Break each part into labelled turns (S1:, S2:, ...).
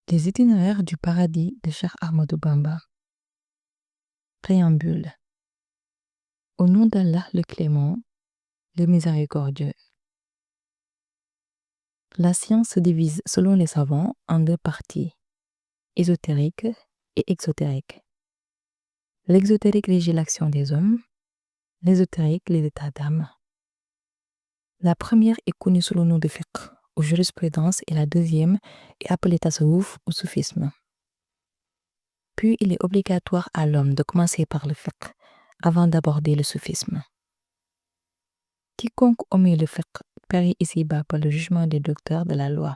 S1: Les itinéraires du paradis de Cheikh Ahmadou Bamba. Préambule. Au nom d'Allah le Clément, le Miséricordieux. La science se divise selon les savants en deux parties, ésotérique et exotérique. L'exotérique régit l'action des hommes, l'ésotérique les états d'âme. La première est connue sous le nom de fiqh ou jurisprudence et la deuxième est appelée tasawwuf ou soufisme. Puis il est obligatoire à l'homme de commencer par le fiqh avant d'aborder le soufisme. Quiconque omet le fiqh périt ici-bas par le jugement des docteurs de la loi.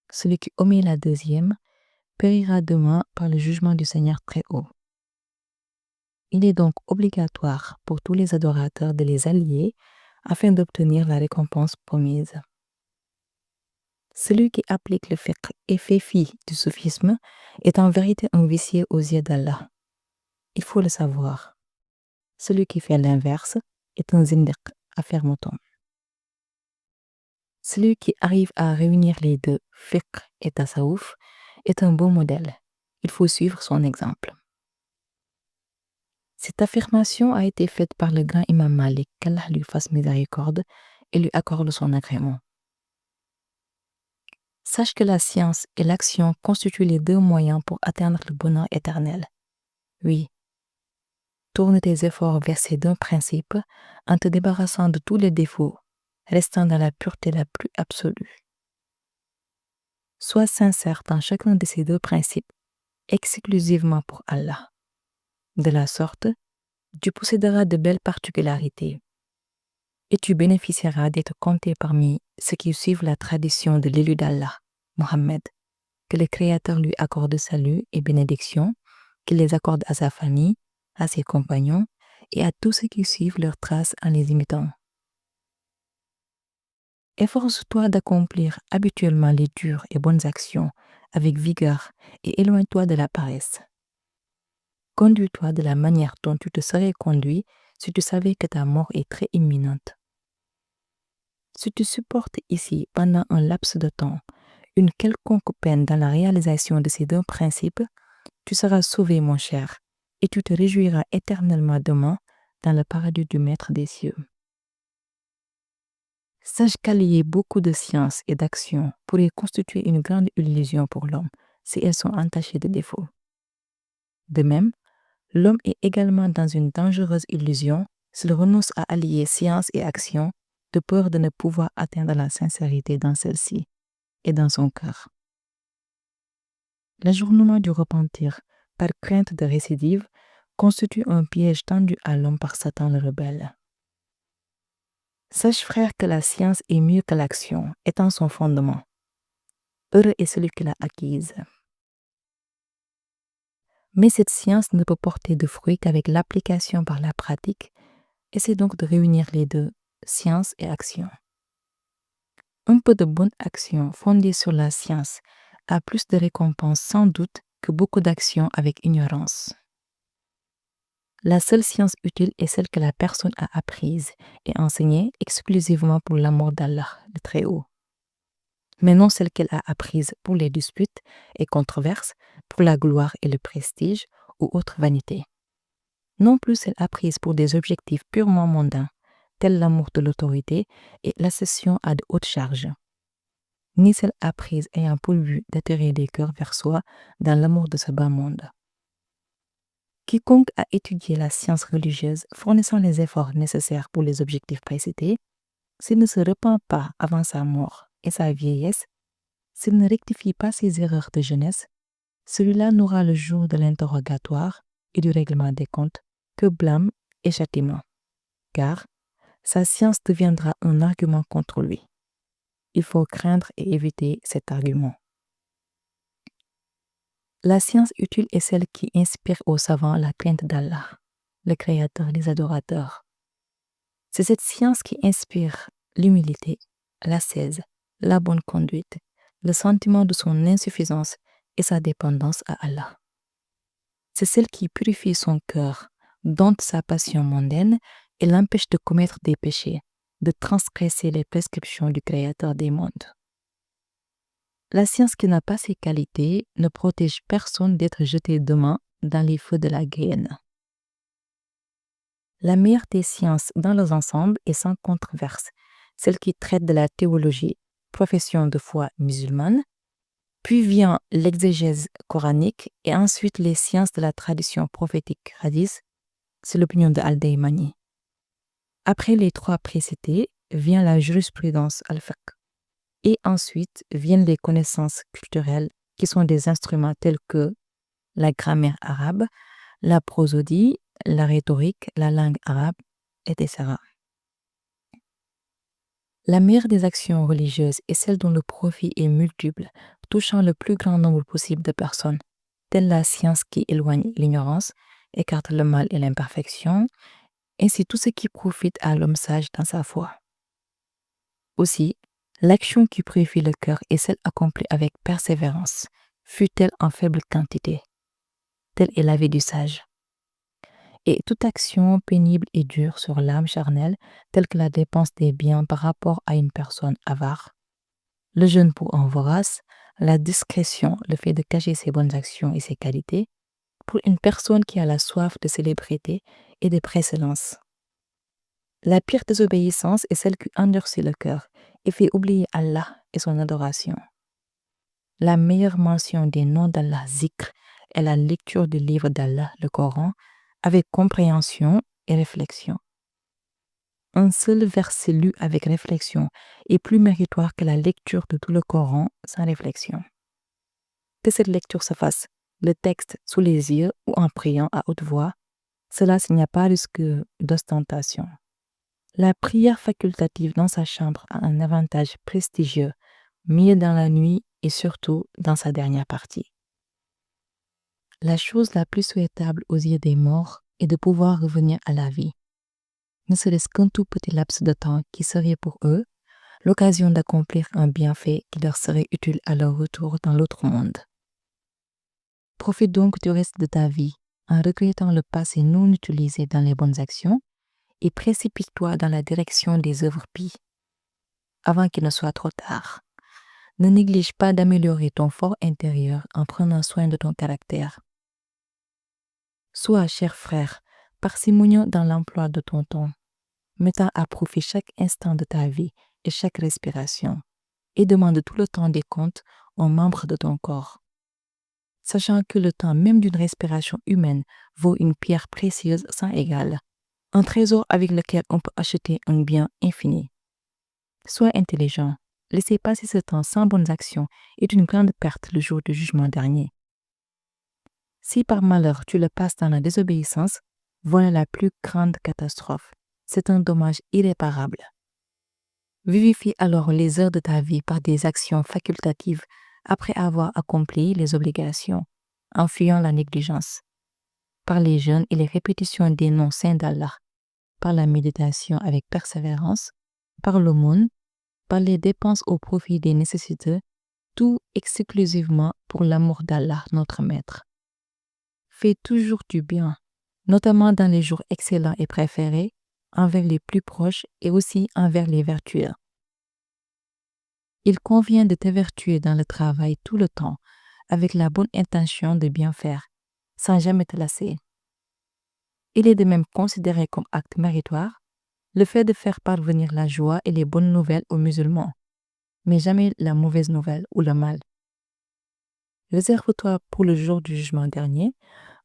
S1: Celui qui omet la deuxième périra demain par le jugement du Seigneur très haut. Il est donc obligatoire pour tous les adorateurs de les allier afin d'obtenir la récompense promise. Celui qui applique le fiqh et fait fi du soufisme est en vérité un vicié aux yeux d'Allah. Il faut le savoir. Celui qui fait l'inverse est un zindiq, affirme-t-on. Celui qui arrive à réunir les deux, fiqh et tasawwuf, est un bon modèle. Il faut suivre son exemple. Cette affirmation a été faite par le grand imam Malik, qu'Allah lui fasse miséricorde et lui accorde son agrément. Sache que la science et l'action constituent les deux moyens pour atteindre le bonheur éternel. Oui, tourne tes efforts vers ces deux principes en te débarrassant de tous les défauts, restant dans la pureté la plus absolue. Sois sincère dans chacun de ces deux principes, exclusivement pour Allah. De la sorte, tu posséderas de belles particularités et tu bénéficieras d'être compté parmi ceux qui suivent la tradition de l'élu d'Allah, Mohammed, que le Créateur lui accorde salut et bénédiction, qu'il les accorde à sa famille, à ses compagnons et à tous ceux qui suivent leurs traces en les imitant. Efforce-toi d'accomplir habituellement les dures et bonnes actions avec vigueur et éloigne-toi de la paresse. Conduis-toi de la manière dont tu te serais conduit si tu savais que ta mort est très imminente. Si tu supportes ici pendant un laps de temps une quelconque peine dans la réalisation de ces deux principes, tu seras sauvé, mon cher, et tu te réjouiras éternellement demain dans le paradis du Maître des cieux. Sache qu'allier beaucoup de science et d'action pourrait constituer une grande illusion pour l'homme si elles sont entachées de défauts. De même, l'homme est également dans une dangereuse illusion s'il renonce à allier science et action de peur de ne pouvoir atteindre la sincérité dans celle-ci et dans son cœur. L'ajournement du repentir par crainte de récidive constitue un piège tendu à l'homme par Satan le rebelle. Sache, frère, que la science est mieux que l'action, étant son fondement. Heureux est celui qui l'a acquise. Mais cette science ne peut porter de fruits qu'avec l'application par la pratique. Essaie donc de réunir les deux, science et action. Un peu de bonne action fondée sur la science a plus de récompenses sans doute que beaucoup d'actions avec ignorance. La seule science utile est celle que la personne a apprise et enseignée exclusivement pour l'amour d'Allah, le Très-Haut. Mais non celle qu'elle a apprise pour les disputes et controverses, pour la gloire et le prestige ou autre vanité. Non plus celle apprise pour des objectifs purement mondains, tels l'amour de l'autorité et l'accession à de hautes charges. Ni celle apprise ayant pour but d'attirer des cœurs vers soi dans l'amour de ce bas monde. Quiconque a étudié la science religieuse fournissant les efforts nécessaires pour les objectifs précités, s'il ne se repent pas avant sa mort et sa vieillesse, s'il ne rectifie pas ses erreurs de jeunesse, celui-là n'aura le jour de l'interrogatoire et du règlement des comptes que blâme et châtiment, car sa science deviendra un argument contre lui. Il faut craindre et éviter cet argument. La science utile est celle qui inspire aux savants la crainte d'Allah, le Créateur des adorateurs. C'est cette science qui inspire l'humilité, l'ascèse, la bonne conduite, le sentiment de son insuffisance et sa dépendance à Allah. C'est celle qui purifie son cœur, dompte sa passion mondaine et l'empêche de commettre des péchés, de transgresser les prescriptions du Créateur des mondes. La science qui n'a pas ces qualités ne protège personne d'être jeté demain dans les feux de la guerre. La meilleure des sciences dans leur ensemble est sans controverse, celle qui traite de la théologie, profession de foi musulmane, puis vient l'exégèse coranique et ensuite les sciences de la tradition prophétique hadith, c'est l'opinion de Al-Daymani. Après les trois précités vient la jurisprudence al-fiqh et ensuite viennent les connaissances culturelles qui sont des instruments tels que la grammaire arabe, la prosodie, la rhétorique, la langue arabe, etc. La meilleure des actions religieuses est celle dont le profit est multiple, touchant le plus grand nombre possible de personnes, telle la science qui éloigne l'ignorance, écarte le mal et l'imperfection, ainsi tout ce qui profite à l'homme sage dans sa foi. Aussi, l'action qui purifie le cœur est celle accomplie avec persévérance, fût-elle en faible quantité. Telle est la vie du sage. Et toute action pénible et dure sur l'âme charnelle, telle que la dépense des biens par rapport à une personne avare, le jeûne pour un vorace, la discrétion, le fait de cacher ses bonnes actions et ses qualités, pour une personne qui a la soif de célébrité et de précédence. La pire désobéissance est celle qui endurcit le cœur et fait oublier Allah et son adoration. La meilleure mention des noms d'Allah zikr est la lecture du livre d'Allah, le Coran, avec compréhension et réflexion. Un seul verset lu avec réflexion est plus méritoire que la lecture de tout le Coran sans réflexion. Que cette lecture se fasse, le texte sous les yeux ou en priant à haute voix, cela s'il n'y a pas risque d'ostentation. La prière facultative dans sa chambre a un avantage prestigieux, mieux dans la nuit et surtout dans sa dernière partie. La chose la plus souhaitable aux yeux des morts est de pouvoir revenir à la vie, ne serait-ce qu'un tout petit laps de temps qui serait pour eux l'occasion d'accomplir un bienfait qui leur serait utile à leur retour dans l'autre monde. Profite donc du reste de ta vie en regrettant le passé non utilisé dans les bonnes actions et précipite-toi dans la direction des œuvres pies avant qu'il ne soit trop tard. Ne néglige pas d'améliorer ton fort intérieur en prenant soin de ton caractère. Sois, cher frère, parcimonieux dans l'emploi de ton temps, mettant à profit chaque instant de ta vie et chaque respiration, et demande tout le temps des comptes aux membres de ton corps. Sachant que le temps même d'une respiration humaine vaut une pierre précieuse sans égale, un trésor avec lequel on peut acheter un bien infini. Sois intelligent, laisser passer ce temps sans bonnes actions est une grande perte le jour du jugement dernier. Si par malheur tu le passes dans la désobéissance, voilà la plus grande catastrophe. C'est un dommage irréparable. Vivifie alors les heures de ta vie par des actions facultatives après avoir accompli les obligations, en fuyant la négligence. Par les jeûnes et les répétitions des noms saints d'Allah, par la méditation avec persévérance, par l'aumône, par les dépenses au profit des nécessiteux, tout exclusivement pour l'amour d'Allah, notre Maître. Fais toujours du bien, notamment dans les jours excellents et préférés, envers les plus proches et aussi envers les vertueux. Il convient de t'évertuer dans le travail tout le temps, avec la bonne intention de bien faire, sans jamais te lasser. Il est de même considéré comme acte méritoire le fait de faire parvenir la joie et les bonnes nouvelles aux musulmans, mais jamais la mauvaise nouvelle ou le mal. Réserve-toi pour le jour du jugement dernier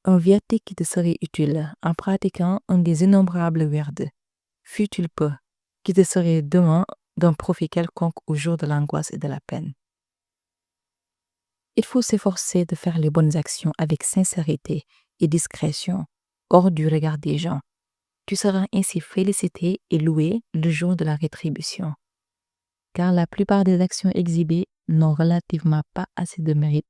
S1: un viatique qui te serait utile en pratiquant un des innombrables werds, fût-il peu, qui te serait demain d'un profit quelconque au jour de l'angoisse et de la peine. Il faut s'efforcer de faire les bonnes actions avec sincérité et discrétion, hors du regard des gens. Tu seras ainsi félicité et loué le jour de la rétribution. Car la plupart des actions exhibées n'ont relativement pas assez de mérite